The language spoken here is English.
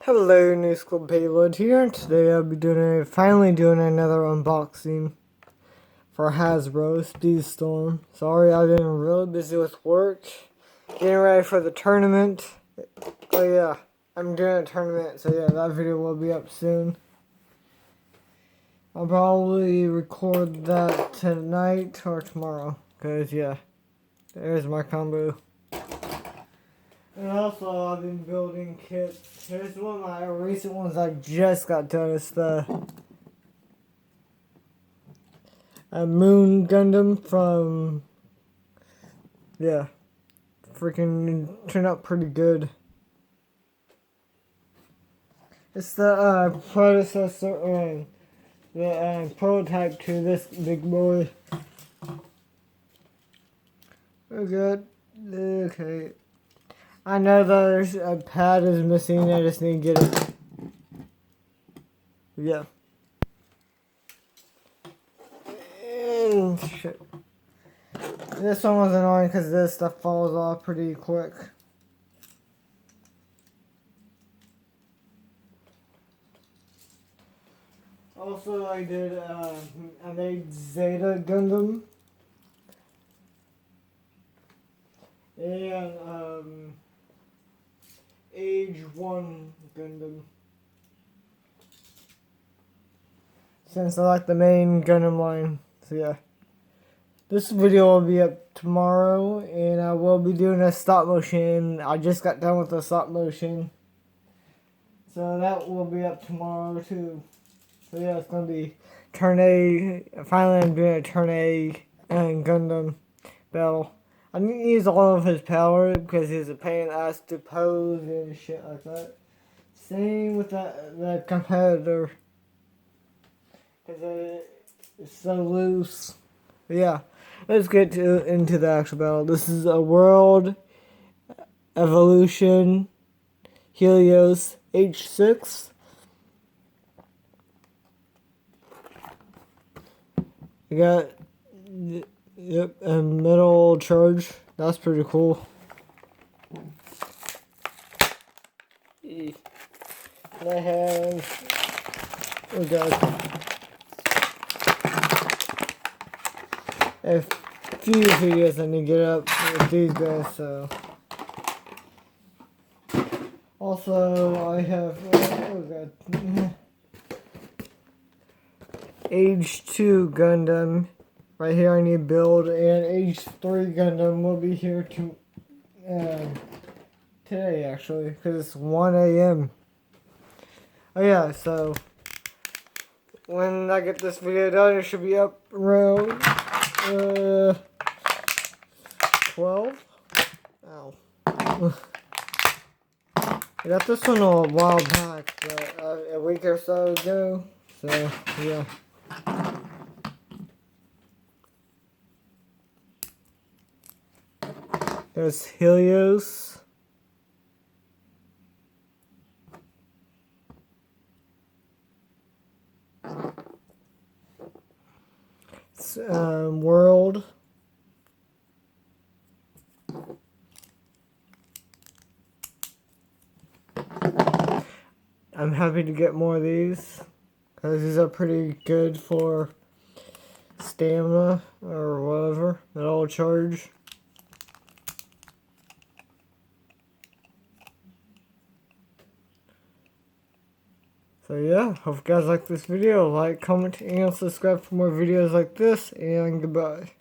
Hello, New School Payload here, and today I'll be finally doing another unboxing for Hasbro Speed Storm. Sorry, I've been really busy with work, getting ready for the tournament. Oh yeah, I'm doing a tournament, so yeah, that video will be up soon. I'll probably record that tonight or tomorrow, because yeah, there's my combo. And also, I've been building kits. Here's one of my recent ones I just got done. It's the Moon Gundam from, yeah, freaking turned out pretty good. It's the predecessor, the prototype to this big boy. We're good. Okay. I know there's a pad is missing, I just need to get it. Yeah. And shit. This one was annoying because this stuff falls off pretty quick. Also, I made Zeta Gundam. And, Age 1 Gundam. Since I like the main Gundam line. So yeah. This video will be up tomorrow, and I will be doing a stop motion. I just got done with the stop motion. So that will be up tomorrow too. So yeah, it's going to be Turn A. Finally, I'm doing a Turn A and Gundam battle. I need to use all of his power because he's a pain in the ass to pose and shit like that. Same with the competitor. Because it's so loose. But yeah, let's get into the actual battle. This is a World Evolution Helios H6. I got, yep, a metal charge. That's pretty cool. And I have, oh god, a few videos I need to get up with these guys, so. Also, I have, oh god, Age 2 Gundam. Right here I need to build, and Age 3 Gundam will be here today actually, because it's 1 a.m. Oh yeah, so when I get this video done, it should be up around 12. Ow. I got this one a while back, but a week or so ago. So yeah. There's Helios. It's, World. I'm happy to get more of these because these are pretty good for stamina or whatever. They'll charge. So yeah, hope you guys like this video. Like, comment, and subscribe for more videos like this, and goodbye.